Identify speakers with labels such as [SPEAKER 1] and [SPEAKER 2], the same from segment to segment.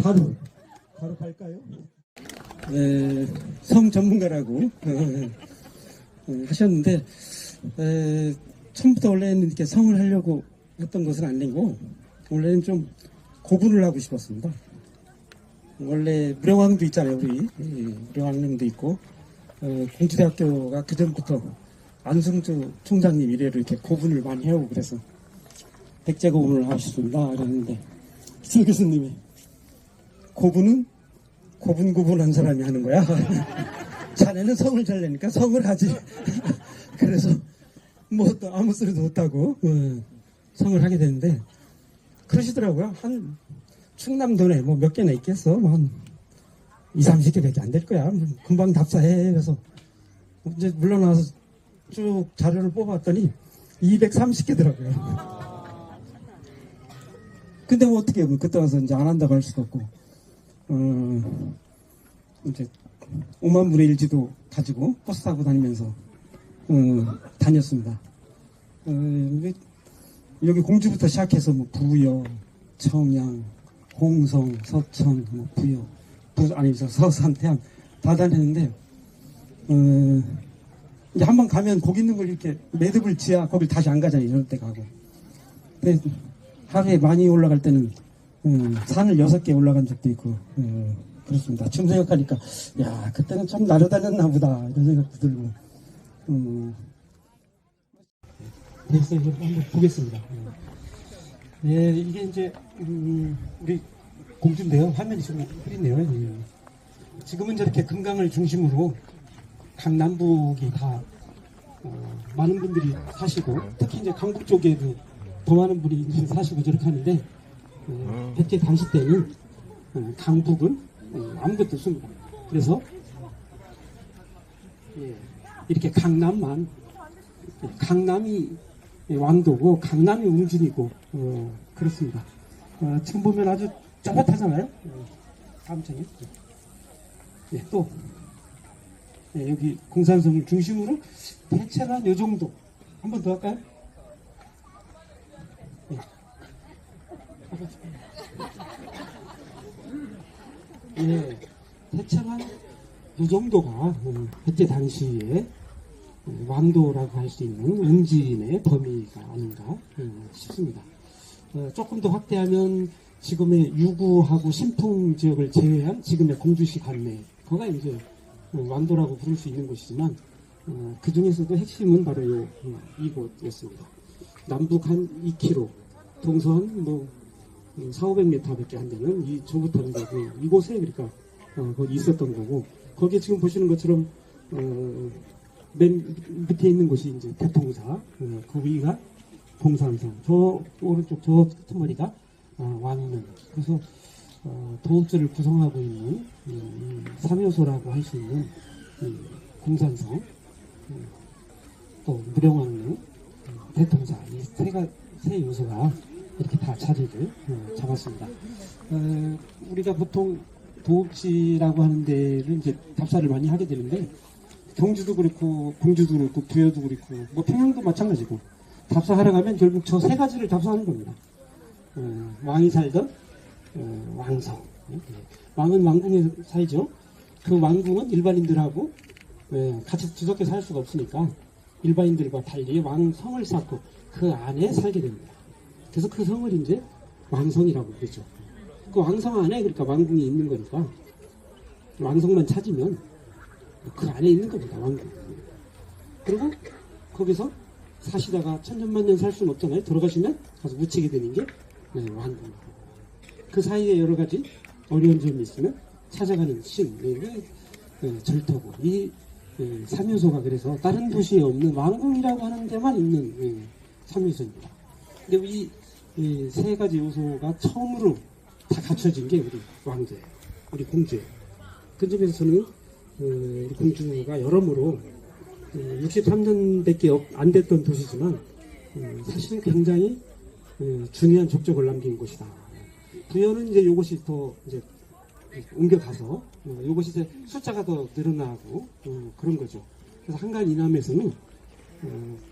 [SPEAKER 1] 참 바로 갈까요? 성 전문가라고 하셨는데 처음부터 원래는 이렇게 성을 하려고 했던 것은 아니고 원래는 좀 고분을 하고 싶었습니다. 원래 무령왕도 있잖아요. 우리 무령왕릉도 있고 공주대학교가 그전부터 안승주 총장님 이래로 이렇게 고분을 많이 해오고 그래서 백제 고분을 하고 싶습니다 그랬는데 기술 교수님이 고분은 고분고분한 사람이 하는 거야. 자네는 성을 잘 내니까 성을 하지. 그래서 뭐 또 아무 소리도 못하고 성을 하게 되는데 그러시더라고요. 한 충남도내 뭐 몇 개나 있겠어. 뭐 한 20-30개밖에 안 될 거야. 금방 답사해. 그래서 이제 물러나와서 쭉 자료를 뽑았더니 230개더라고요. 근데 뭐 어떻게 뭐 그때 와서 이제 안 한다고 할 수도 없고 이제 5만 분의 1지도 가지고 버스 타고 다니면서 다녔습니다. 여기 공주부터 시작해서 뭐 부여, 청양, 홍성, 서천, 뭐 부여, 서산, 태안 다 다녔는데 이제 한번 가면 거기 있는 걸 이렇게 매듭을 지야 거길 다시 안 가잖아요. 이럴 때 가고. 근데 하루에 많이 올라갈 때는 산을 6개 올라간 적도 있고 그렇습니다. 지금 생각하니까 야 그때는 참 날아다녔나 보다 이런 생각도 들고 그래서 한번 보겠습니다. 예, 이게 이제 우리 공주인데요. 화면이 지금 흐리네요. 지금은 저렇게 금강을 중심으로 강남북이 다 많은 분들이 사시고 특히 이제 강북 쪽에도 더 많은 분이 이제 사시고 저렇게 하는데 백제 당시 때는 강북은 아무것도 없습니다. 그래서 이렇게 강남만 강남이 왕도고 강남이 웅진이고 그렇습니다. 지금 보면 아주 짜릿하잖아요. 다음 장에 또 여기 공산성을 중심으로 대체로 한 요 정도 한 번 더 할까요? 대체로 한 요 정도가 그때 당시에 왕도라고 할 수 있는 웅진의 범위가 아닌가 싶습니다. 조금 더 확대하면 지금의 유구하고 신풍 지역을 제외한 지금의 공주시 관내 그거가 이제 왕도라고 부를 수 있는 곳이지만 그 중에서도 핵심은 바로 이곳이었습니다. 남북 한 2km, 동선 뭐 400-500m밖에 안 되는 이 조부터는 거고 이곳에 그러니까 거기 있었던 거고 거기에 지금 보시는 것처럼 맨 밑에 있는 곳이 이제 대통사, 그 위가 공산성, 저 오른쪽 저 틈머리가 왕릉. 그래서 도읍지를 구성하고 있는 3요소라고 할 수 있는 공산성, 또 무령왕릉, 대통사 이 세 요소가 이렇게 다 자리를 잡았습니다. 우리가 보통 도읍지라고 하는 데를 이제 답사를 많이 하게 되는데 경주도 그렇고 공주도 그렇고 부여도 그렇고 뭐 평양도 마찬가지고 답사하러 가면 결국 저 세 가지를 답사하는 겁니다. 왕이 살던 왕성, 왕은 왕궁에 살죠. 그 왕궁은 일반인들하고 같이 뒤섞여 살 수가 없으니까 일반인들과 달리 왕성을 쌓고 그 안에 살게 됩니다. 그래서 그 성을 이제 왕성이라고 그러죠. 그 왕성 안에 그러니까 왕궁이 있는 거니까 왕성만 찾으면 그 안에 있는 겁니다. 왕궁. 그리고 거기서 사시다가 천년만년 살 수는 없잖아요. 들어가시면 가서 묻히게 되는 게 왕궁. 그 사이에 여러 가지 어려운 점이 있으면 찾아가는 신, 절터고 이 3요소가 그래서 다른 도시에 없는 왕궁이라고 하는 데만 있는 3요소입니다. 근데 이 세 가지 요소가 처음으로 다 갖춰진 게 우리 왕제예요. 우리 공주예요. 그 점에서는 우리 공주가 여러모로 63년밖에 안 됐던 도시지만 사실은 굉장히 중요한 족적을 남긴 곳이다. 부여는 이제 요것이 더 이제 옮겨가서 요것이 이제 숫자가 더 늘어나고 그런 거죠. 그래서 한간 이남에서는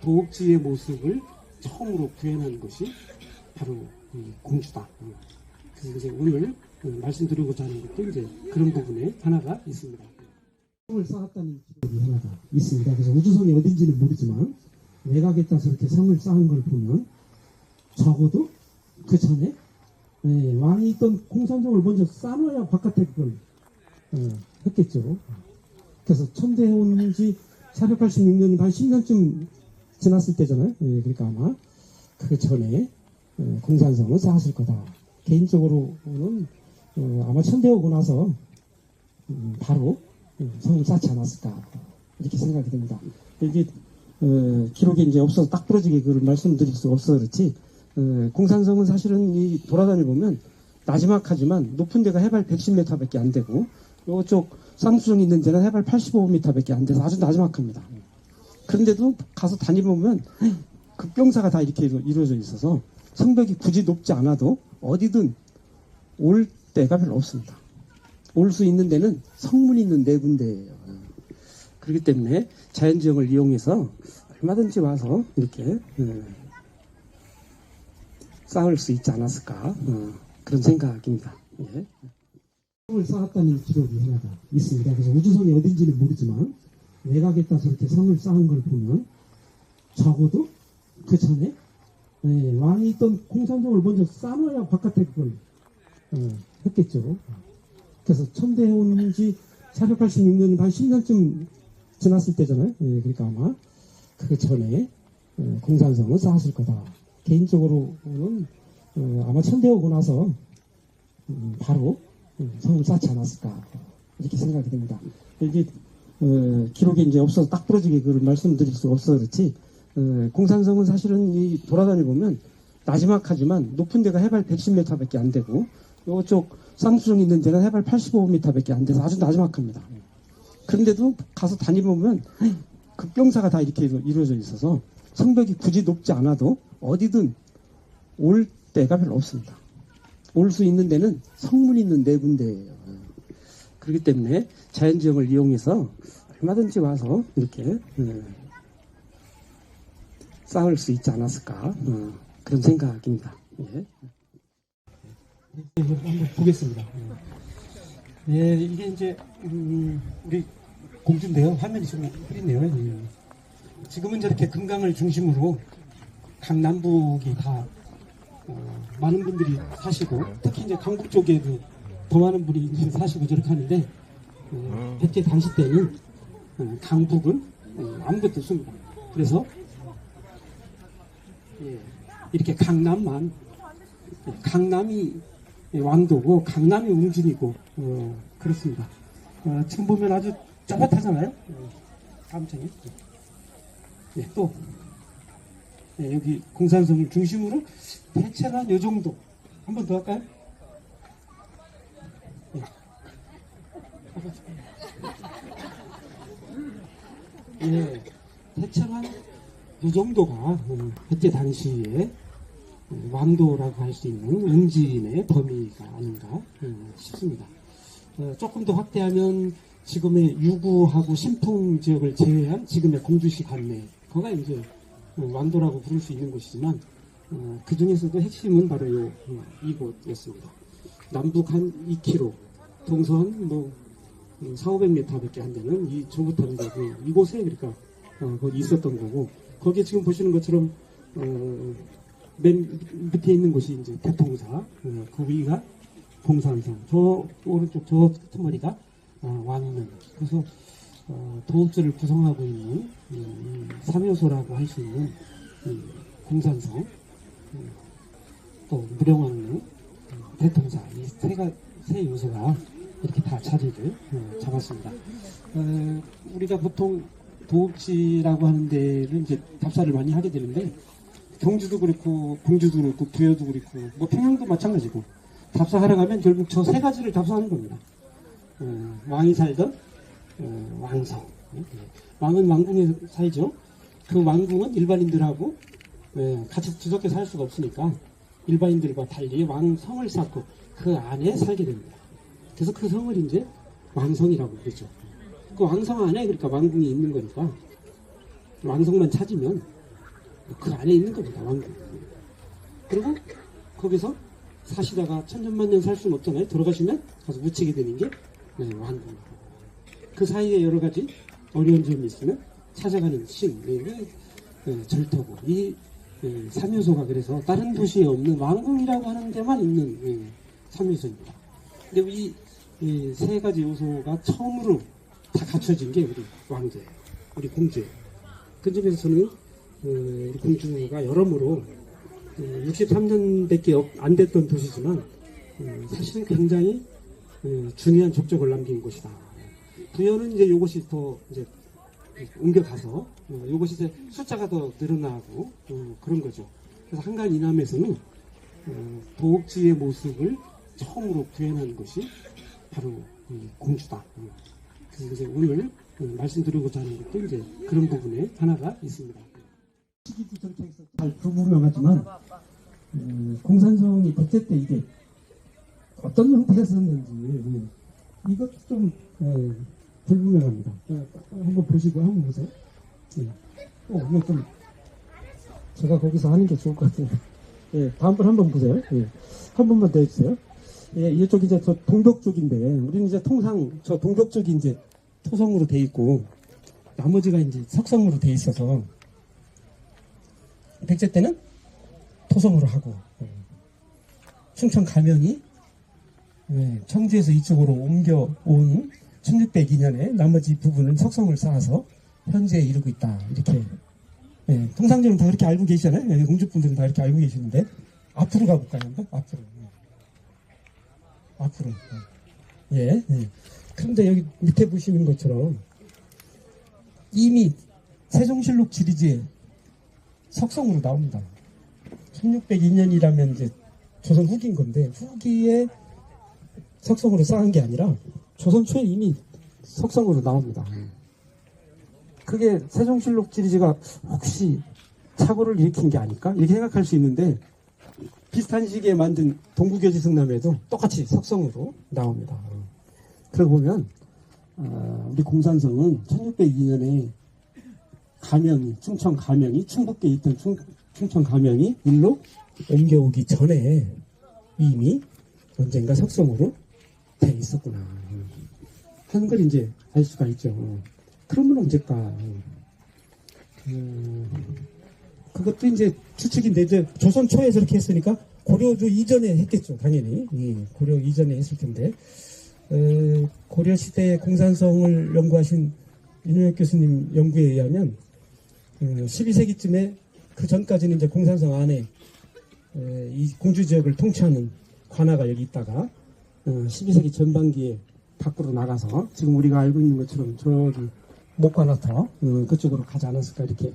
[SPEAKER 1] 도읍지의 모습을 처음으로 구현한 것이 바로 공주다. 이제 오늘 말씀드리고자 하는 것도 이제 그런 부분에 하나가 있습니다. 성을 쌓았다는 기록이 하나가 있습니다. 그래서 우주선이 어딘지는 모르지만 외곽에 따서 이렇게 성을 쌓은 걸 보면 적어도 그 전에 왕이 있던 공산성을 먼저 쌓아야 바깥에 그걸 했겠죠. 그래서 천대해온 지 486년이 한 10년쯤 지났을 때잖아요. 그러니까 아마 그 전에 공산성을 쌓았을 거다. 개인적으로는 아마 천대오고 나서 바로 성을 쌓지 않았을까 이렇게 생각이 됩니다. 이게 기록에 이제 없어서 딱 부러지게 그걸 말씀드릴 수가 없어서 그렇지 공산성은 사실은 이 돌아다니 보면 나지막하지만 높은 데가 해발 110m밖에 안 되고 이쪽 쌍수정 있는 데는 해발 85m밖에 안 돼서 아주 나지막합니다. 그런데도 가서 다니보면 급경사가 다 이렇게 이루어져 있어서 성벽이 굳이 높지 않아도 어디든 올 데가 별로 없습니다. 올 수 있는 데는 성문이 있는 네 군데예요. 그렇기 때문에 자연지형을 이용해서 얼마든지 와서 이렇게 쌓을 수 있지 않았을까 그런 생각입니다. 예. 성을 쌓았다는 기록이 하나가 있습니다. 그래서 우주선이 어딘지는 모르지만 외곽에 따서 이렇게 성을 쌓은 걸 보면 적어도 그 전에 왕이 있던 공산성을 먼저 쌓아야 바깥에 그걸 했겠죠. 그래서 천대해온 지 486년이 한 10년쯤 지났을 때잖아요. 그러니까 아마 그 전에 공산성을 쌓았을 거다. 개인적으로는 아마 천대오고 나서 바로 성을 쌓지 않았을까 이렇게 생각이 됩니다. 이게 기록에 이제 없어서 딱 부러지게 그걸 말씀드릴 수가 없어서 그렇지 공산성은 사실은 이 돌아다니 보면 나지막하지만 높은 데가 해발 110m밖에 안 되고 이쪽 쌍수정 있는 데는 해발 85m밖에 안 돼서 아주 나지막합니다. 그런데도 가서 다니보면 급경사가 다 이렇게 이루어져 있어서 성벽이 굳이 높지 않아도 어디든 올 데가 별로 없습니다. 올 수 있는 데는 성문이 있는 네 군데예요. 그렇기 때문에 자연지형을 이용해서 얼마든지 와서 이렇게 쌓을 수 있지 않았을까 그런 생각입니다. 예. 한번 보겠습니다. 예, 이게 이제 우리 공주인데요. 화면이 좀 흐리네요. 예. 지금은 저렇게 금강을 중심으로 강남북이 다 많은 분들이 사시고 특히 이제 강북 쪽에도 더 많은 분이 이제 사시고 저렇게 하는데 백제 당시 때는 강북은 아무것도 없습니다. 그래서 이렇게 강남만 강남이 왕도고 강남이 웅진이고 그렇습니다. 지금 보면 아주 뻣뻣하잖아요. 감청이 또 여기 공산성을 중심으로 대체가 한 요 정도. 한 번 더 할까요? 대체가 한 요 정도가 그때 당시에 왕도라고 할 수 있는 웅진의 범위가 아닌가 싶습니다. 조금 더 확대하면 지금의 유구하고 신풍 지역을 제외한 지금의 공주시 관내, 거가 이제 왕도라고 부를 수 있는 곳이지만 그 중에서도 핵심은 바로 이곳이었습니다. 남북 한 2km, 동서한 뭐 400~500m밖에 안 되는 이 조부터는 이곳에 그러니까 거기 있었던 거고, 거기에 지금 보시는 것처럼 맨 밑에 있는 곳이 이제 대통사, 그 위가 공산성, 저 오른쪽 저 끄트머리가 왕릉. 그래서 도읍지를 구성하고 있는 3요소라고 할 수 있는 공산성, 또 무령왕릉, 대통사, 이 세 요소가 이렇게 다 자리를 잡았습니다. 우리가 보통 도읍지라고 하는 데를 이제 답사를 많이 하게 되는데, 경주도 그렇고 공주도 그렇고 부여도 그렇고 뭐 평양도 마찬가지고 답사하러 가면 결국 저 세 가지를 답사하는 겁니다. 왕이 살던 왕성, 왕은 왕궁에 살죠. 그 왕궁은 일반인들하고 같이 뒤섞여 살 수가 없으니까 일반인들과 달리 왕성을 쌓고 그 안에 살게 됩니다. 그래서 그 성을 이제 왕성이라고 그러죠. 그 왕성 안에 그러니까 왕궁이 있는 거니까 왕성만 찾으면 그 안에 있는 겁니다. 왕궁. 그리고 거기서 사시다가 천년만년 살 수는 없잖아요. 돌아가시면 가서 묻히게 되는 게 왕궁. 그 사이에 여러 가지 어려운 점이 있으면 찾아가는 신, 절터고 이 3요소가 그래서 다른 도시에 없는 왕궁이라고 하는 데만 있는 3요소입니다. 근데 이 세 가지 요소가 처음으로 다 갖춰진 게 우리 왕조예요. 우리 공주예요. 그 점에서 저는 우리 공주가 여러모로 63년밖에 안 됐던 도시지만 사실은 굉장히 중요한 족적을 남긴 곳이다. 부여는 이제 요것이 더 이제 옮겨가서 요것이 이제 숫자가 더 늘어나고 그런 거죠. 그래서 한간 이남에서는 도읍지의 모습을 처음으로 구현한 것이 바로 공주다. 그래서 이제 오늘 말씀드리고자 하는 것도 이제 그런 부분에 하나가 있습니다. 시기도 저렇게 해서 잘 불분명하지만 공산성이 백제 때 이게 어떤 형태였었는지 이것도 좀 불분명합니다. 한번 보시고 한번 보세요. 이거 좀 제가 거기서 하는 게 좋을 것 같은데 다음번 한번 보세요. 한 번만 더 해주세요. 이쪽이 이제 저 동벽 쪽인데 우리는 이제 통상 저 동벽 쪽이 이제 토성으로 돼 있고 나머지가 이제 석성으로 돼 있어서 백제 때는 토성으로 하고 충청 가면이 청주에서 이쪽으로 옮겨온 1602년에 나머지 부분은 석성을 쌓아서 현재에 이르고 있다. 이렇게 통상적으로 다 그렇게 알고 계시잖아요. 공주분들은 다 이렇게 알고 계시는데 앞으로 가볼까요? 한번? 앞으로. 그런데 여기 밑에 보시는 것처럼 이미 세종실록 지리지에 석성으로 나옵니다. 1602년이라면 이제 조선 후기인 건데 후기에 석성으로 쌓은 게 아니라 조선 초에 이미 석성으로 나옵니다. 그게 세종실록 지리지가 혹시 착오를 일으킨 게 아닐까? 이렇게 생각할 수 있는데 비슷한 시기에 만든 동구교지승남에도 똑같이 석성으로 나옵니다. 그러고 보면 우리 공산성은 1602년에 가명이 충청 가명이 충북계에 있던 충청 가명이 일로 옮겨오기 전에 이미 언젠가 석성으로 돼 있었구나 하는 걸 이제 알 수가 있죠. 그러면 언제까 그것도 이제 추측인데 이제 조선 초에 저렇게 했으니까 고려조 이전에 했겠죠. 당연히 고려 이전에 했을 텐데 고려 시대의 공산성을 연구하신 윤영혁 교수님 연구에 의하면 12세기쯤에 그 전까지는 이제 공산성 안에 이 공주 지역을 통치하는 관아가 여기 있다가 12세기 전반기에 밖으로 나가서 지금 우리가 알고 있는 것처럼 저기 목관아터 그쪽으로 가지 않았을까 이렇게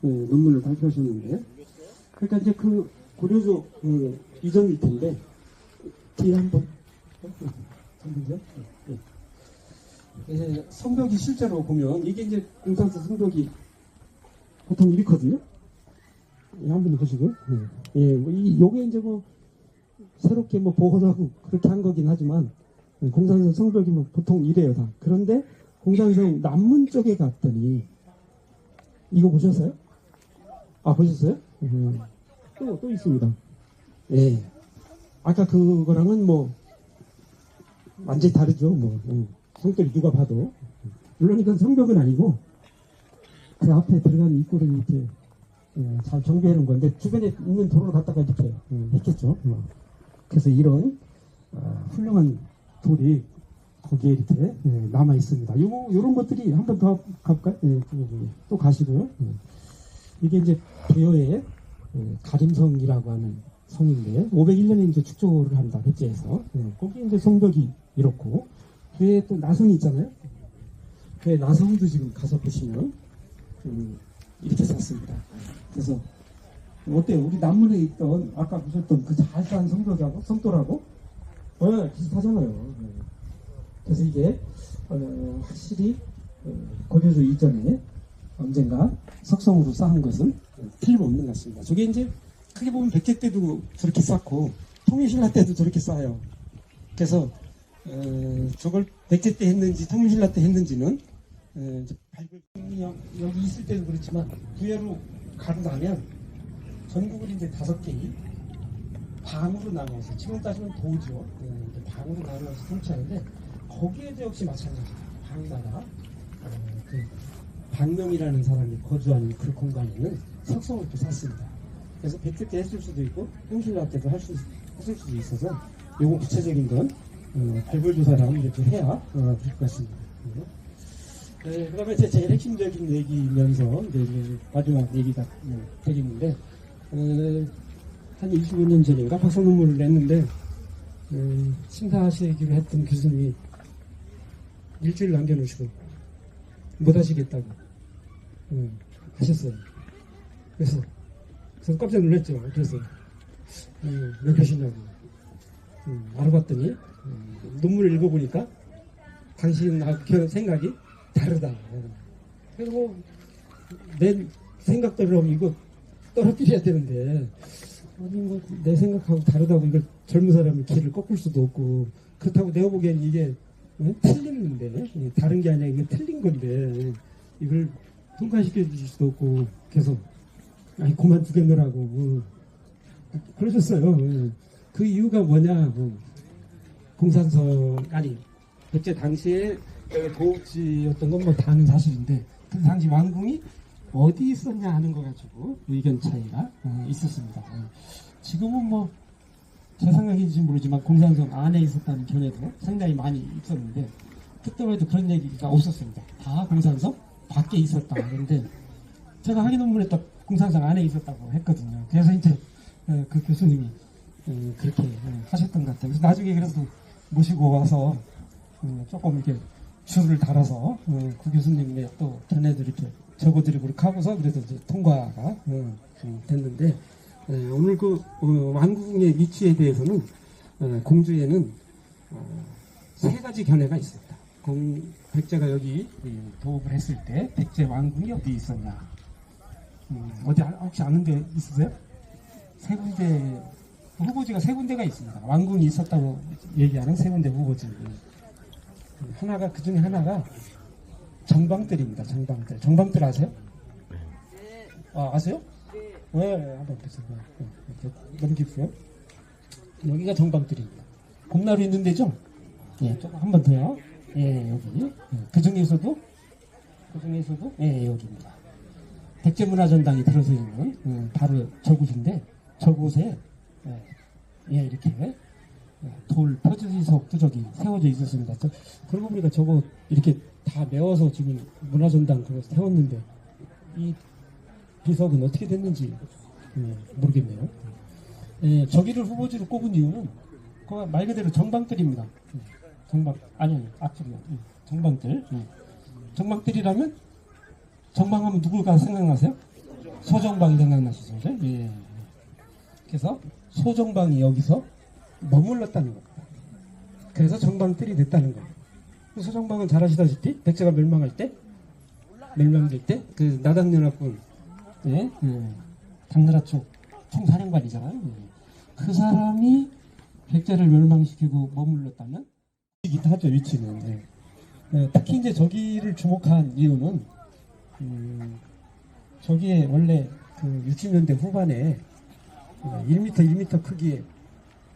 [SPEAKER 1] 논문을 발표하셨는데 그러니까 이제 그 고려조 이전일 텐데 뒤에 한번 잠깐만요. 성벽이 실제로 보면 이게 이제 공산성 성벽이 보통 이렇거든요. 한번 보시고 요게 이제 뭐 새롭게 뭐 복원하고 그렇게 한 거긴 하지만 공산성 성벽이 뭐 보통 이래요 다. 그런데 공산성 남문 쪽에 갔더니 이거 보셨어요? 보셨어요? 또 있습니다. 아까 그거랑은 뭐 완전히 다르죠. 뭐 성격이 누가 봐도 물론 이건 성벽은 아니고 그 앞에 들어가는 입구를 이렇게 잘 정비해 놓은 건데 주변에 있는 도로를 갖다가 이렇게 했겠죠. 그래서 이런 훌륭한 돌이 거기에 이렇게 남아 있습니다. 요런 것들이 한 번 더 가볼까요? 또 가시고요. 이게 이제 부여의 가림성이라고 하는 성인데 501년에 이제 축조를 합니다. 백제에서. 거기 이제 성벽이 이렇고 뒤에 또 나성이 있잖아요. 그 나성도 지금 가서 보시면 이렇게 쌌습니다. 그래서 어때요? 우리 남문에 있던 아까 보셨던 그 잘 싼 성벽하고 성돌하고 비슷하잖아요. 그래서 이게 확실히 고려조 이전에 언젠가 석성으로 쌓은 것은 틀림없는 것 같습니다. 저게 이제 크게 보면 백제 때도 저렇게 쌓고 통일신라 때도 저렇게 쌓아요. 그래서 저걸 백제 때 했는지 통일신라 때 했는지는 여기 있을 때도 그렇지만 부여로 가고 나면 전국을 이제 5개의 방으로 나눠서, 지금 따지면 도죠. 이렇게 방으로 나눠서 통치하는데, 거기에도 역시 마찬가지예요. 방마다 그 방명이라는 사람이 거주하는 그 공간에는 석성을 또 샀습니다. 그래서 백제 때 했을 수도 있고 형신라 때도 했을 수도 있어서, 요거 구체적인 건 발굴조사를 한번 이렇게 해야 될 것 같습니다. 네, 그러면 이제 제일 핵심적인 얘기면서 이제 마지막 얘기가 되겠는데, 한 25년 전인가 박사 논문을 냈는데, 심사하시기로 했던 교수님이 일주일 남겨놓으시고 못 하시겠다고 하셨어요. 그래서 깜짝 놀랐죠. 그래서 왜 그러시냐고 알아봤더니, 논문을 읽어보니까 당신 생각이 다르다. 그래서 내 생각대로 이거 떨어뜨려야 되는데, 아니 내 생각하고 다르다고 이걸 젊은 사람이 길을 꺾을 수도 없고, 그렇다고 내가 보기엔 이게 틀리는데, 다른 게 아니라 이게 틀린 건데 이걸 통과시켜 주실 수도 없고, 계속 아니 그만두겠노라고 그러셨어요. 그 이유가 뭐냐, 공산성 아니 백제 당시에 도읍지였던 건 뭐 다는 사실인데, 그 당시 왕궁이 어디 있었냐 하는 거 가지고 의견 차이가 있었습니다. 지금은 뭐 제 생각인지 모르지만 공산성 안에 있었다는 견해도 상당히 많이 있었는데, 그때만 해도 그런 얘기가 없었습니다. 다 공산성 밖에 있었다. 그런데 제가 학위 논문에 딱 공산성 안에 있었다고 했거든요. 그래서 이제 그 교수님이 그렇게 하셨던 것 같아요. 그래서 나중에 그래서 모시고 와서 조금 이렇게 줄을 달아서 그 교수님의 또 견해도 이렇게 적어드리고 그렇게 하고서 그래서 이제 통과가 됐는데, 오늘 그 왕궁의 위치에 대해서는 공주에는 세 가지 견해가 있습니다. 백제가 여기 도읍을 했을 때 백제 왕궁이 어디 있었냐, 어디 혹시 아는 데 있으세요? 세 군데 후보지가 세 군데가 있습니다. 왕궁이 있었다고 얘기하는 세 군데 후보지. 하나가, 그 중에 하나가 정방들입니다. 정방들. 정방들 아세요? 아, 아세요? 네, 한번 보세요. 넘기고요. 여기가 정방들입니다. 곰나루 있는 데죠? 예, 조금 한 번 더요. 예, 여기. 그 중에서도, 예, 여기입니다. 백제문화전당이 들어서 있는 바로 저곳인데, 저곳에 예, 이렇게 돌 표지석도 저기 세워져 있었습니다. 그러고 보니까 저거 이렇게 다 메워서 지금 문화전당 그거 세웠는데, 이 비석은 어떻게 됐는지 모르겠네요. 예, 저기를 후보지로 꼽은 이유는 말 그대로 정방들입니다. 정방, 아니, 앞쪽이요. 정방들. 정방들이라면, 정방하면 누구가 생각나세요? 소정방이 생각나시죠? 예. 그래서 소정방이 여기서 머물렀다는 겁니다. 그래서 정방들이 됐다는 거예요. 소정방은 잘 아시다시피 백제가 멸망될 때 그 나당연합군 당나라 쪽 총사령관이잖아요. 그 사람이 백제를 멸망시키고 머물렀다면 이기도 하죠, 위치는. 특히 이제 저기를 주목한 이유는 저기에 원래 그 60년대 후반에 1m 크기의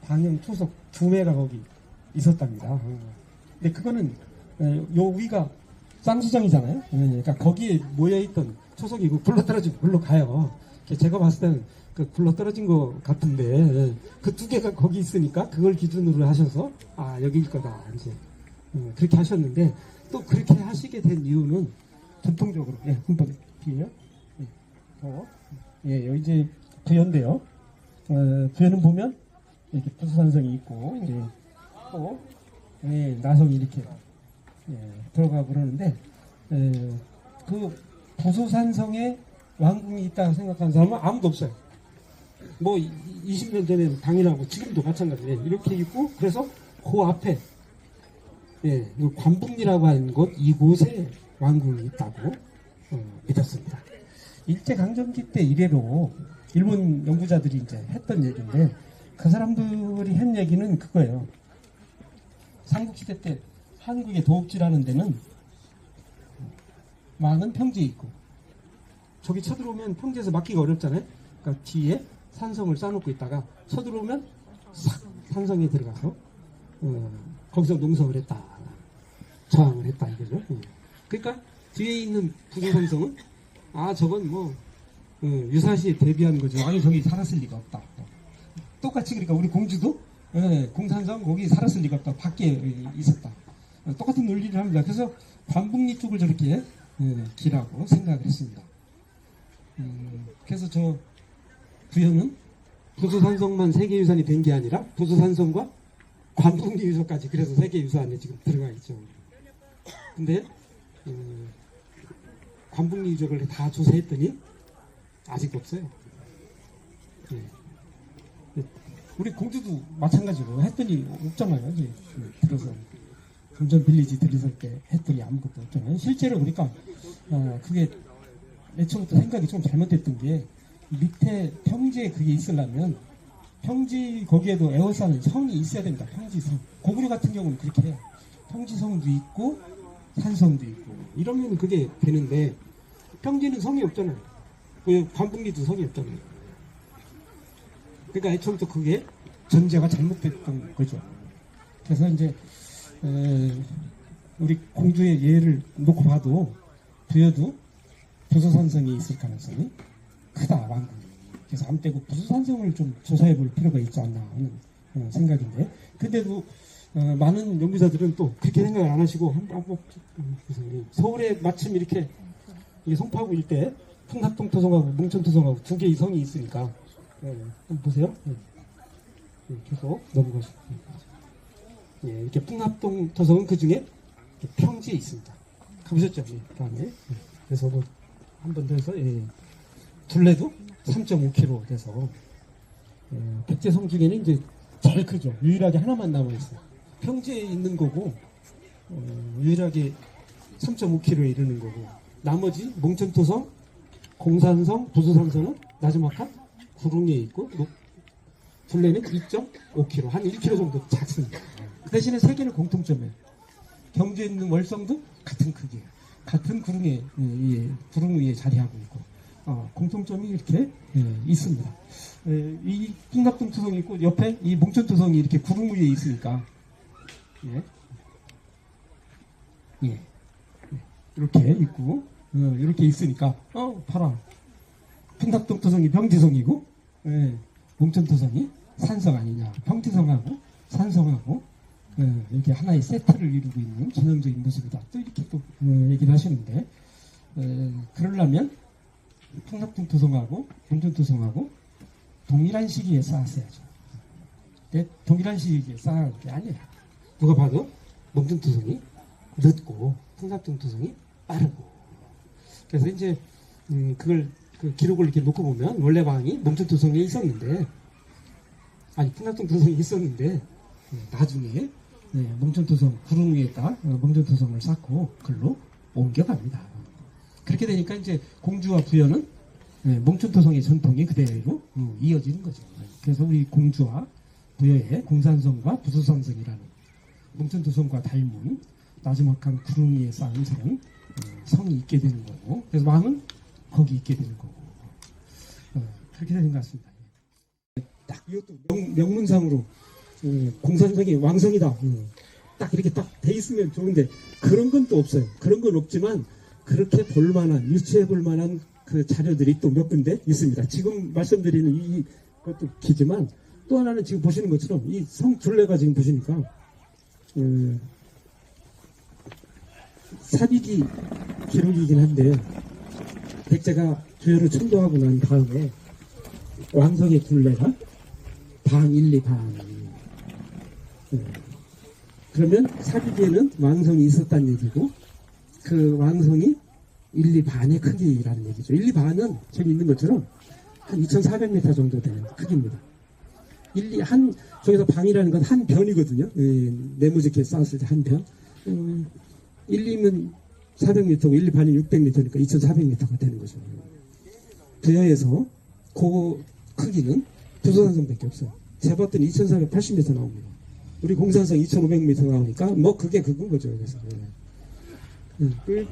[SPEAKER 1] 방형 초석 2매가 거기 있었답니다. 근데 그거는 요 위가 쌍수정이잖아요. 그러니까 거기에 모여있던 초석이 굴러떨어지고 글로 가요. 제가 봤을 때는 그 굴러떨어진 것 같은데, 그 두 개가 거기 있으니까 그걸 기준으로 하셔서 여기일 거다 이제 그렇게 하셨는데, 또 그렇게 하시게 된 이유는 전통적으로 한번 뒤에요. 여기 이제 부여인데요. 부여는 보면 이렇게 부수산성이 있고 이제 또 나성이 이렇게 들어가고 그러는데, 그 부수산성에 왕궁이 있다고 생각하는 사람은 아무도 없어요. 뭐 20년 전에는 당연하고 지금도 마찬가지예요. 이렇게 있고, 그래서 그 앞에 관북리라고 하는 곳, 이곳에 왕궁이 있다고 믿었습니다. 일제강점기 때 이래로 일본 연구자들이 이제 했던 얘기인데, 그 사람들이 한 얘기는 그거예요. 삼국시대 때 한국의 도읍지라는 데는 많은 평지에 있고, 저기 쳐들어오면 평지에서 막기가 어렵잖아요. 그러니까 뒤에 산성을 쌓아놓고 있다가 쳐들어오면 산성에 들어가서 거기서 농성을 했다, 저항을 했다 이거죠. 그러니까 뒤에 있는 부조산성은 저건 뭐 유사시에 대비한 거죠. 아니 저기 살았을 리가 없다. 똑같이 그러니까 우리 공주도 공산성 거기 살았을 리가 없다. 밖에 있었다. 똑같은 논리를 합니다. 그래서 관북리 쪽을 저렇게 기라고 생각을 했습니다. 그래서 저 부여는 부수산성만 세계유산이 된 게 아니라 부수산성과 관북리 유서까지 그래서 세계유산에 지금 들어가 있죠. 근데 관북리 유적을 다 조사했더니 아직 없어요. 우리 공주도 마찬가지로 했더니 없잖아요. 이제 들어서 금전 빌리지 들이설 때 했더니 아무것도 없잖아요. 실제로 그러니까 그게 애초부터 생각이 좀 잘못됐던 게 밑에 평지에 그게 있으려면 평지 거기에도 에워싸는 성이 있어야 됩니다. 평지성. 고구려 같은 경우는 그렇게 해요. 평지성도 있고 산성도 있고 이러면 그게 되는데 평지는 성이 없잖아요. 관북리도 성이 없잖아요. 그러니까 애초부터 그게 전제가 잘못됐던 거죠. 그래서 이제 우리 공주의 예를 놓고 봐도 부여도 부수산성이 있을 가능성이 크다. 왕국이. 그래서 암대국 부수산성을 좀 조사해 볼 필요가 있지 않나 하는 생각인데, 근데도 많은 연구자들은 또 그렇게 생각을 안 하시고 서울에 마침 이렇게 송파구 일대 풍합동 토성하고 몽천 토성하고 두 개의 성이 있으니까 한번 보세요. 계속 넘어가시고 이렇게 풍합동 토성은 그 중에 평지에 있습니다. 가보셨죠? 다음에 그래서 뭐 한 번 더 해서 둘레도 3.5km 돼서 백제성 중에는 이제 제일 크죠. 유일하게 하나만 남아있어요. 평지에 있는 거고 유일하게 3.5km에 이르는 거고 나머지 몽천토성, 공산성, 부수산성은 나지막한 구릉에 있고 둘레는 2.5km, 한 1km 정도 작습니다. 그 대신에 세 개는 공통점이에요. 경주에 있는 월성도 같은 크기예요. 같은 구릉에 구릉 위에 자리하고 있고 공통점이 이렇게 있습니다. 이 풍납동 토성이 있고 옆에 이 몽천 토성이 이렇게 구릉 위에 있으니까 이렇게 있고 이렇게 있으니까 봐라. 풍납동 토성이 병지성이고 몽천 토성이 산성 아니냐. 병지성하고 산성하고 이렇게 하나의 세트를 이루고 있는 전형적인 모습이다. 또 이렇게 또 얘기를 하시는데 그러려면 풍납동 토성하고 몽천 토성하고 동일한 시기에 쌓았어야죠. 근데 동일한 시기에 쌓은 게 아니라 누가 봐도 몽천 토성이 늦고 풍납동 토성이 빠르고 그래서 이제 그걸 그 기록을 이렇게 놓고 보면 원래 왕이 몽천 토성에 있었는데 풍납동 토성이 있었는데 나중에 몽천토성 구릉 위에다 몽천토성을 쌓고 글로 옮겨갑니다. 그렇게 되니까 이제 공주와 부여는 몽천토성의 전통이 그대로 이어지는 거죠. 그래서 우리 공주와 부여의 공산성과 부수산성이라는 몽천토성과 닮은 나지막한 구릉 위에 쌓은 성이 있게 되는 거고, 그래서 왕은 거기 있게 되는 거고, 그렇게 되는 것 같습니다. 딱 이것도 명문상으로 공산성이 왕성이다. 딱 이렇게 딱 돼 있으면 좋은데 그런 건 또 없어요. 그런 건 없지만 그렇게 볼만한 유추해 볼만한 그 자료들이 또 몇 군데 있습니다. 지금 말씀드리는 이것도 기지만 또 하나는 지금 보시는 것처럼 이 성 둘레가 지금 보시니까 사비기 기록이긴 한데 백제가 부여를 천도하고 난 다음에 왕성의 둘레가 방 1, 2방 그러면 사비기에는 왕성이 있었다는 얘기고 그 왕성이 1, 2반의 크기라는 얘기죠. 1, 2반은 저기 있는 것처럼 한 2,400m 정도 되는 크기입니다. 저기서 방이라는 건 한 변이거든요. 네모지게 쌓았을 때 한 변. 1, 2면 400m고 1, 2반이 600m니까 2,400m가 되는 거죠. 부여에서 그 크기는 부소산성밖에 없어요. 재봤더니 2,480m 나옵니다. 우리 공산성 2,500m 나오니까 뭐 그게 그건 거죠. 그래서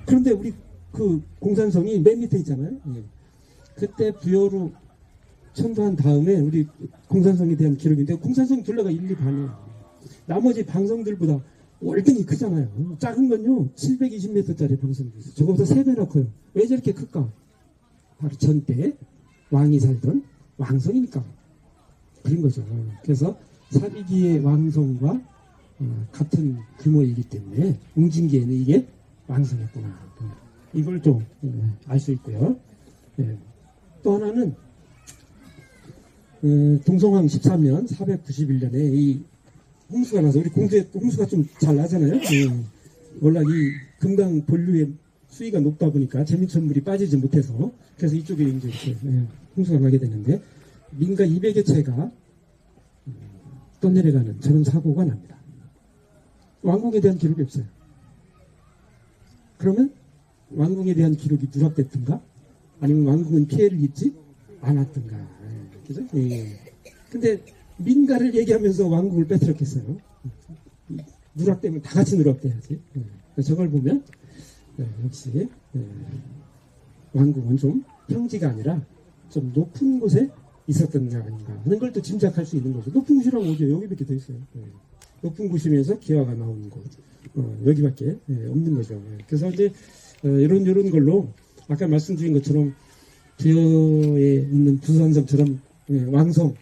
[SPEAKER 1] 그런데 우리 그 공산성이 맨 밑에 있잖아요. 그때 부여로 천도한 다음에 우리 공산성에 대한 기록인데 공산성 둘레가 1, 2반이에요. 나머지 방성들보다 월등히 크잖아요. 작은 건요 720m짜리 방성도 있어요. 저거보다 3배나 커요. 왜 저렇게 클까? 바로 전때 왕이 살던 왕성이니까 그런 거죠. 그래서 사비기의 왕성과 같은 규모이기 때문에 웅진기에는 이게 왕성했구나. 이걸 좀 알 수 있고요. 또 하나는 동성왕 13년 491년에 이 홍수가 나서 우리 공주에 홍수가 좀 잘 나잖아요. 워낙 이 금강 본류의 수위가 높다 보니까 재민천물이 빠지지 못해서 그래서 이쪽에 이제 이렇게 홍수가 나게 되는데 민가 200여 채가 떠내려가는 저런 사고가 납니다. 왕궁에 대한 기록이 없어요. 그러면 왕궁에 대한 기록이 누락됐든가 아니면 왕궁은 피해를 입지 않았든가. 그죠? 근데 민가를 얘기하면서 왕국을 빼뜨렸겠어요. 누락되면 다 같이 누락돼야지. 저걸 보면 역시 왕국은 좀 평지가 아니라 좀 높은 곳에 있었던 게 아닌가 하는 걸 또 짐작할 수 있는 거죠. 높은 곳이라고 어디요? 여기밖에 더 있어요. 높은 곳이면서 기와가 나오는 곳. 여기밖에 없는 거죠. 그래서 이제 이런 걸로 아까 말씀드린 것처럼 기어에 있는 부산성처럼 왕성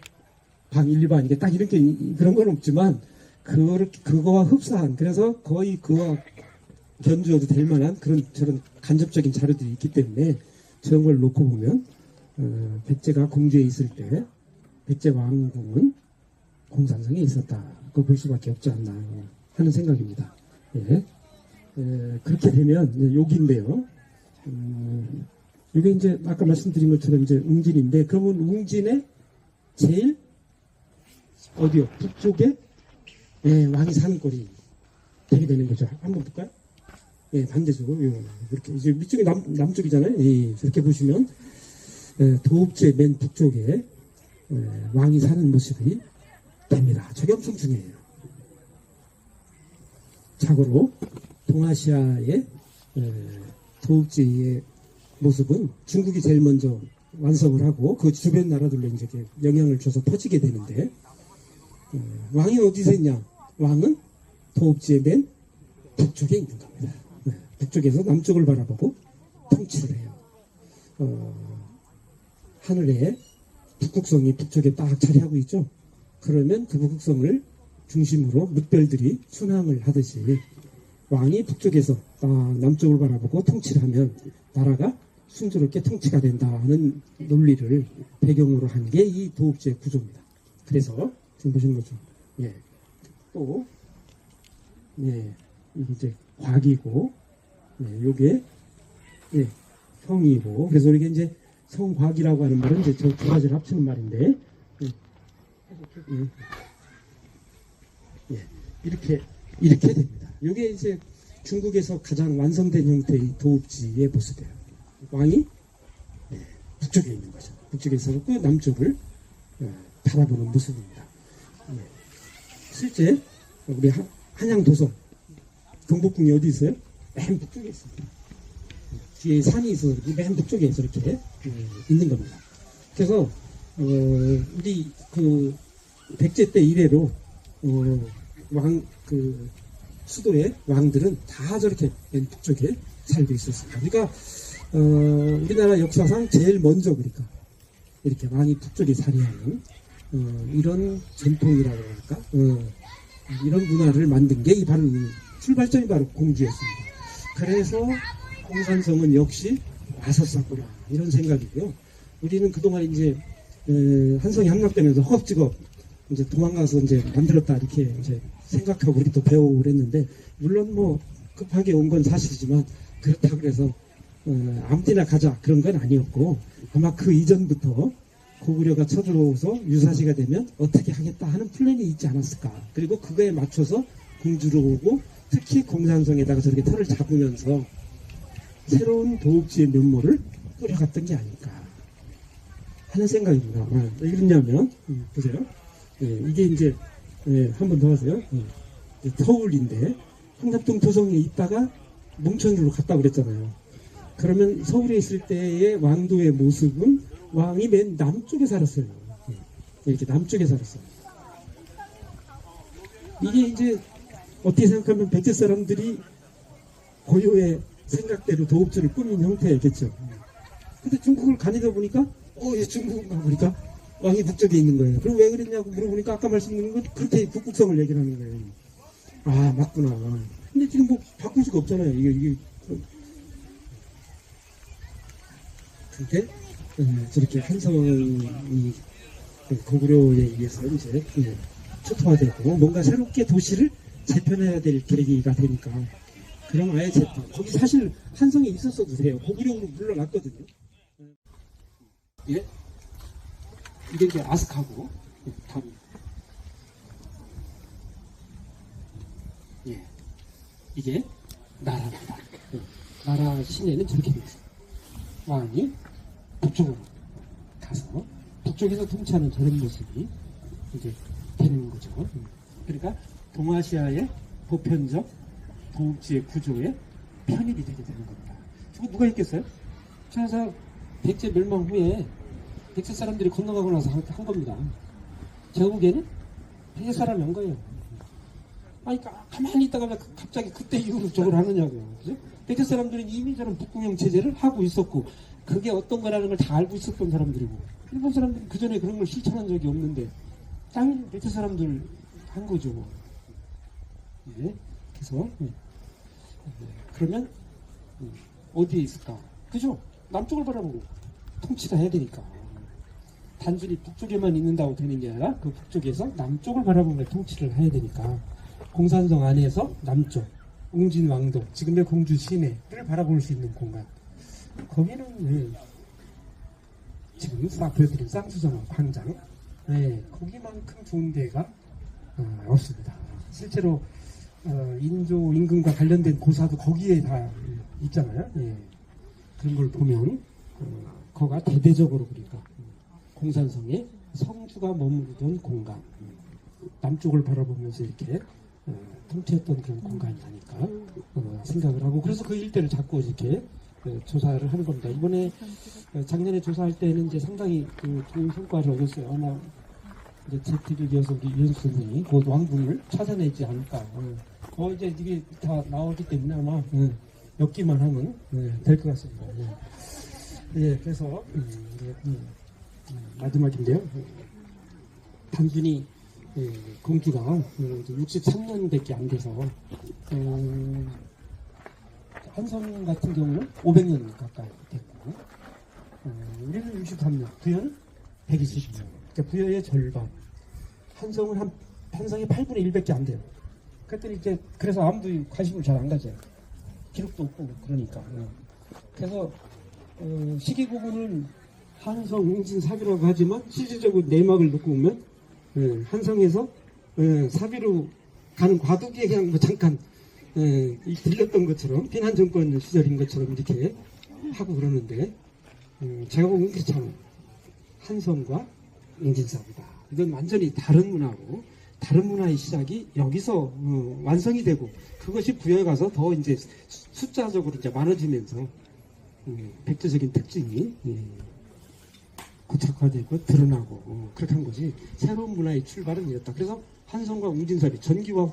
[SPEAKER 1] 방 1, 2반 이게 딱 이렇게 그런 건 없지만 그거와 흡사한 그래서 거의 그와 견주어도 될 만한 그런 저런 간접적인 자료들이 있기 때문에 저런 걸 놓고 보면 백제가 공주에 있을 때 백제 왕궁은 공산성에 있었다. 그거 볼 수밖에 없지 않나 하는 생각입니다. 그렇게 되면 여기인데요. 이게 이제 아까 말씀드린 것처럼 이제 웅진인데 그러면 웅진의 제일 어디요? 북쪽에 왕이 사는 꼴이 되게 되는 거죠. 한번 볼까요? 반대쪽으로 이렇게 이제 밑쪽이 남쪽이잖아요. 이렇게 보시면 도읍지의 맨 북쪽에 왕이 사는 모습이 됩니다. 저게 엄청 중요해요. 참고로 동아시아의 도읍지의 모습은 중국이 제일 먼저 완성을 하고 그 주변 나라들로 이제 영향을 줘서 퍼지게 되는데 왕이 어디서 있냐? 왕은 도읍지의 맨 북쪽에 있는 겁니다. 북쪽에서 남쪽을 바라보고 통치를 해요. 하늘에 북극성이 북쪽에 딱 자리하고 있죠. 그러면 그 북극성을 중심으로 뭇별들이 순항을 하듯이 왕이 북쪽에서 남쪽을 바라보고 통치를 하면 나라가 순조롭게 통치가 된다는 논리를 배경으로 한 게 이 도읍지의 구조입니다. 그래서 지금 보시는 거죠. 또 이게 이제 곽이고 요게 성이고 그래서 이게 이제 성곽이라고 하는 말은 이제 저 두 가지를 합치는 말인데 이렇게 됩니다. 이게 이제 중국에서 가장 완성된 형태의 도읍지의 모습이에요. 왕이 북쪽에 있는 거죠. 북쪽에 있어서 남쪽을 바라보는 모습입니다. 실제 우리 한양 도성 경복궁이 어디 있어요? 맨 북쪽에 있어요. 뒤에 산이 있어서 맨 북쪽에 이렇게 있는 겁니다. 그래서 우리 그 백제 때 이래로 수도의 왕들은 다 저렇게 맨 북쪽에 살고 있었습니다. 그러니까 우리나라 역사상 제일 먼저 그러니까 이렇게 왕이 북쪽에 자리하는 이런 전통이라고 할까 이런 문화를 만든 게 바로 출발점이 바로 공주였습니다. 그래서 공산성은 역시 왔었었구나 이런 생각이고요. 우리는 그동안 이제 한성이 함락되면서 허겁지겁 이제 도망가서 이제 만들었다 이렇게 이제 생각하고 우리 또 배우고 그랬는데 물론 뭐 급하게 온 건 사실이지만 그렇다고 해서 아무 데나 가자 그런 건 아니었고 아마 그 이전부터 고구려가 쳐들어오서 유사시가 되면 어떻게 하겠다 하는 플랜이 있지 않았을까. 그리고 그거에 맞춰서 공주로 오고 특히 공산성에다가 저렇게 털을 잡으면서 새로운 도읍지의 면모를 꾸려갔던 게 아닐까 하는 생각입니다. 왜 그러냐면 보세요. 이게 이제 한 번 더 하세요. 서울인데 황답동 토성에 있다가 몽천으로 갔다 그랬잖아요. 그러면 서울에 있을 때의 왕도의 모습은 왕이 맨 남쪽에 살았어요. 이렇게 남쪽에 살았어요. 이게 이제 어떻게 생각하면 백제 사람들이 고유의 생각대로 도읍지를 꾸민 형태였겠죠. 근데 중국을 다니다 보니까 중국을 가보니까 왕이 북쪽에 있는 거예요. 그럼 왜 그랬냐고 물어보니까 아까 말씀드린 건 그렇게 북극성을 얘기를 하는 거예요. 아, 맞구나. 근데 지금 뭐 바꿀 수가 없잖아요. 이게 근데 저렇게 한성이 고구려에 의해서 이제 초토화되고 뭔가 새롭게 도시를 재편해야 될 계기가 되니까 그럼 아예 재편. 거기 사실 한성이 있었어도 돼요. 고구려로 물러났거든요. 예, 이게 이제 아스카고 다음. 예, 이게 나라입니다. 나라 시내는 저렇게 되어 있어요. 왕이 북쪽으로 가서 북쪽에서 통치하는 저런 모습이 이제 되는 거죠. 그러니까 동아시아의 보편적 도읍지의 구조에 편입이 되게 되는 겁니다. 저거 누가 있겠어요? 그래서 백제 멸망 후에 백제 사람들이 건너가고 나서 한 겁니다. 제가 보기에는 백제 사람이 한 거예요. 아니, 가만히 있다가 왜 갑자기 그때 이후로 저걸 하느냐고요. 그죠? 백제 사람들은 이미 저런 북궁형 체제를 하고 있었고, 그게 어떤 거라는 걸 다 알고 있었던 사람들이고, 일본 사람들은 그 전에 그런 걸 실천한 적이 없는데, 당연히 백제 사람들 한 거죠. 예. 그래서, 그러면, 어디에 있을까? 그죠? 남쪽을 바라보고 통치를 해야 되니까. 단순히 북쪽에만 있는다고 되는 게 아니라 그 북쪽에서 남쪽을 바라보며 통치를 해야 되니까 공산성 안에서 남쪽 웅진왕도 지금의 공주 시내를 바라볼 수 있는 공간 거기는 지금 보여드린 쌍수정원 광장 거기만큼 좋은 데가 없습니다. 실제로 인조 임금과 관련된 고사도 거기에 다 있잖아요. 그런 걸 보면 거가 대대적으로 그러니까 공산성에 성주가 머무르던 공간 남쪽을 바라보면서 이렇게 통치했던 그런 공간이라니까 생각을 하고 그래서 그 일대를 자꾸 이렇게 조사를 하는 겁니다. 이번에 작년에 조사할 때는 이제 상당히 좋은 성과를 얻었어요. 아마 이제 제 뒤를 이어서 우리 이현수 선생이 곧 왕궁을 찾아내지 않을까. 이제 이게 다 나오기 때문에 아마 엮기만 하면 될 것 같습니다. 그래서 마지막인데요. 단순히 공주가 63년밖에 안 돼서 한성 같은 경우는 500년 가까이 됐고 우리는 63년, 부여는 120년. 그러니까 부여의 절반. 한성은 한성이 8분의 1밖에 안 돼요. 그랬더니 이제 그래서 아무도 관심을 잘 안 가져요. 기록도 없고 그러니까. 그래서 시기 구분은 한성, 웅진, 사비라고 하지만 실질적으로 내막을 놓고 보면 한성에서 사비로 가는 과도기에 그냥 뭐 잠깐 들렸던 것처럼 비난 정권 시절인 것처럼 이렇게 하고 그러는데 제가 보면 그렇지 않아요. 한성과 웅진사비다. 이건 완전히 다른 문화고 다른 문화의 시작이 여기서 완성이 되고 그것이 부여에 가서 더 이제 숫자적으로 이제 많아지면서 백제적인 특징이 고착화되고 드러나고 그렇게 한 것이 새로운 문화의 출발은 이었다. 그래서 한성과 웅진사비 전기와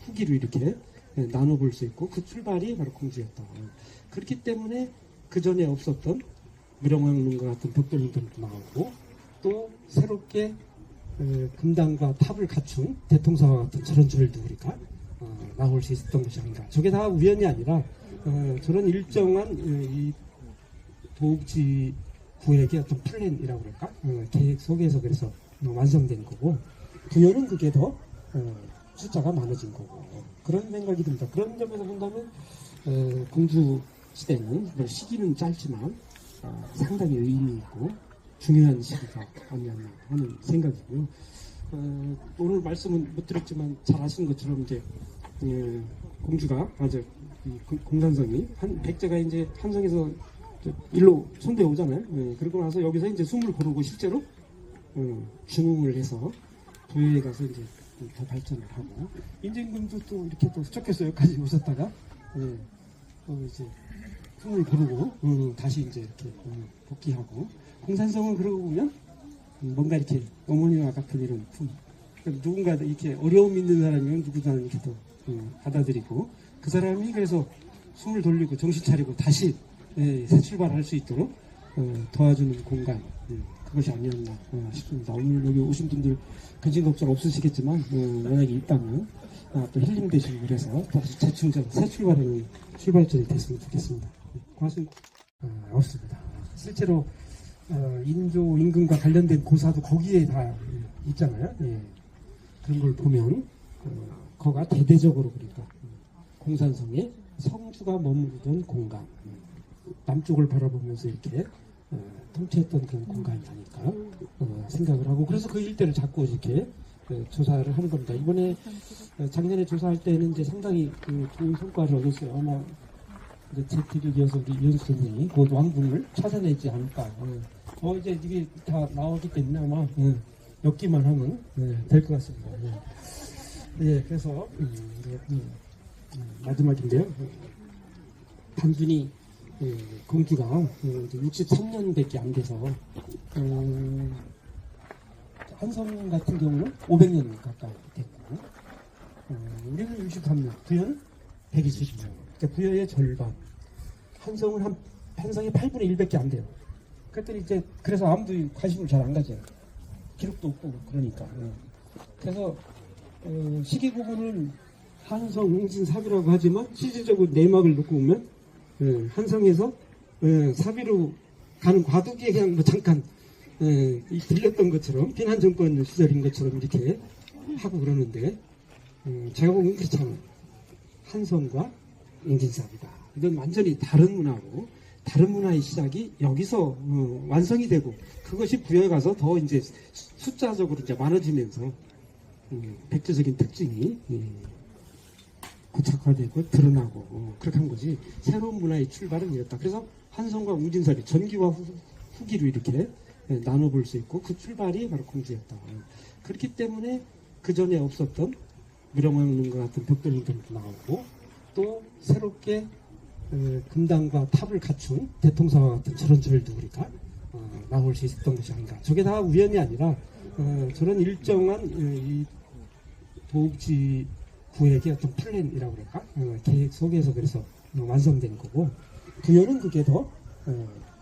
[SPEAKER 1] 후기로 이렇게 나눠볼 수 있고 그 출발이 바로 공주였다. 그렇기 때문에 그 전에 없었던 무령왕릉과 같은 벽돌문들도 나오고 또 새롭게 금당과 탑을 갖춘 대통사와 같은 저런 절도 우리가 나올 수 있었던 것이 아닌가. 저게 다 우연이 아니라 저런 일정한 이 도읍지 구획의 어떤 플랜이라고 그럴까? 계획 속에서 그래서 완성된 거고 부여는 그게 더 숫자가 많아진 거고 그런 생각이 듭니다. 그런 점에서 본다면 공주 시대는 시기는 짧지만 상당히 의미 있고 중요한 시기가 아니었나 하는 생각이고요. 오늘 말씀은 못 드렸지만 잘 아시는 것처럼 이제 공주가 아주 공산성이 백제가 이제 한성에서 일로 손대에 오잖아요. 그러고 나서 여기서 이제 숨을 고르고 실제로 중흥을 해서 부여에 가서 이제 더 발전을 하고 인제임금도 또 이렇게 또 쫓겨서 여기까지 오셨다가 또 이제 숨을 고르고 다시 이제 이렇게 복귀하고, 공산성은 그러고 보면 뭔가 이렇게 어머니와 같은 이런 품, 그러니까 누군가 이렇게 어려움 있는 사람이면 누구나 이렇게 또 받아들이고, 그 사람이 그래서 숨을 돌리고 정신 차리고 다시 새 출발할 수 있도록 도와주는 공간, 그것이 아니었나 싶습니다. 오늘 여기 오신 분들 근심 걱정 없으시겠지만 만약에 있다면 또 힐링 되시고 그래서 다시 재충전, 새 출발하는 출발점이 됐으면 좋겠습니다. 고맙습 없습니다. 실제로 인조 임금과 관련된 고사도 거기에 다 있잖아요. 예. 그런 걸 보면 거가 대대적으로 그러니까 공산성에 성주가 머무르던 공간, 남쪽을 바라보면서 이렇게 통치했던 그런 공간이 아닐까 생각을 하고, 그래서 그 일대를 자꾸 이렇게 조사를 하는 겁니다. 이번에 작년에 조사할 때는 이제 상당히 좋은 성과를 얻었어요. 아마 제 기록이어서 우리 이현수 선생님이 곧 왕궁을 찾아내지 않을까. 이제 이게 다 나오기 때문에 아마 엮기만 하면 될 것 같습니다. 예, 그래서 마지막인데요. 단순히 공기가 63년밖에 안 돼서 한성 같은 경우는 500년 가까이 됐고, 우리는 63년, 부여는 120년. 그러니까 부여의 절반. 한성은 한성이 8분의 1밖에 안 돼요. 그랬더니 이제 그래서 아무도 관심을 잘 안 가져요. 기록도 없고 그러니까. 그래서 시기 구분은 한성, 웅진, 사비라고 하지만 실질적으로 내막을 놓고 보면 한성에서 사비로 가는 과도기에 그냥 뭐 잠깐 들렸던 것처럼 비난 정권 시절인 것처럼 이렇게 하고 그러는데, 제가 보면 그렇잖아요. 한성과 웅진사비다. 이건 완전히 다른 문화고, 다른 문화의 시작이 여기서 완성이 되고, 그것이 부여에 가서 더 이제 숫자적으로 이제 많아지면서 백제적인 특징이 고착화되고 드러나고 그렇게 한 거지, 새로운 문화의 출발은 이랬다. 그래서 한성과 웅진사비, 전기와 후기로 이렇게 나눠볼 수 있고, 그 출발이 바로 공주였다. 그렇기 때문에 그 전에 없었던 무령왕릉과 같은 벽돌림들도 나오고, 또 새롭게 금당과 탑을 갖춘 대통사와 같은 저런 절도 우리가 나올 수 있었던 것이 아닌가. 저게 다 우연이 아니라 저런 일정한 이 도읍지 구획의 어떤 플랜이라고 그럴까, 계획 속에서 그래서 완성된 거고, 부여는 그게 더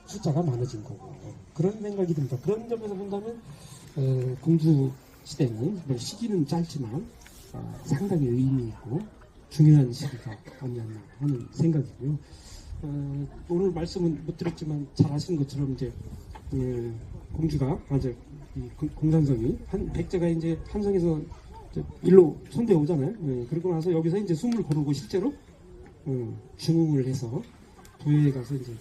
[SPEAKER 1] 숫자가 많아진 거고, 그런 생각이 듭니다. 그런 점에서 본다면 공주 시대는 뭐 시기는 짧지만 상당히 의미 있고 중요한 시기가 아니었나 하는 생각이고요. 오늘 말씀은 못 드렸지만 잘 아시는 것처럼 이제 공주가 아주 공산성이 백제가 이제 한성에서 일로 손대 오잖아요. 그러고 나서 여기서 이제 숨을 고르고 실제로 중흥을 해서 부여에 가서 이제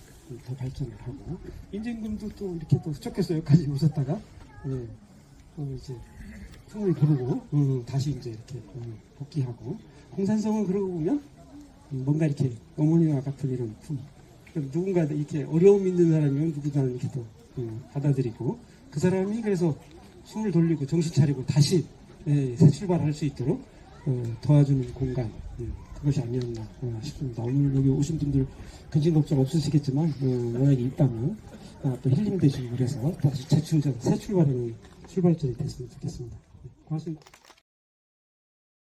[SPEAKER 1] 더 발전을 하고, 인제임금도 또 이렇게 또 흑척해서 여기까지 오셨다가 이제 숨을 고르고 다시 이제 이렇게 복귀하고, 공산성은 그러고 보면 뭔가 이렇게 어머니와 같은 이런 품, 누군가 이렇게 어려움 있는 사람이면 누구나 이렇게 또 받아들이고, 그 사람이 그래서 숨을 돌리고 정신 차리고 다시 새 출발할 수 있도록 도와주는 공간, 그것이 아니었나 싶습니다. 오늘 여기 오신 분들 근심 걱정 없으시겠지만 만약에 있다면 또 힐링 되시고 그래서 다시 재충전, 새 출발하는 출발점이 됐으면 좋겠습니다. 고맙습니다.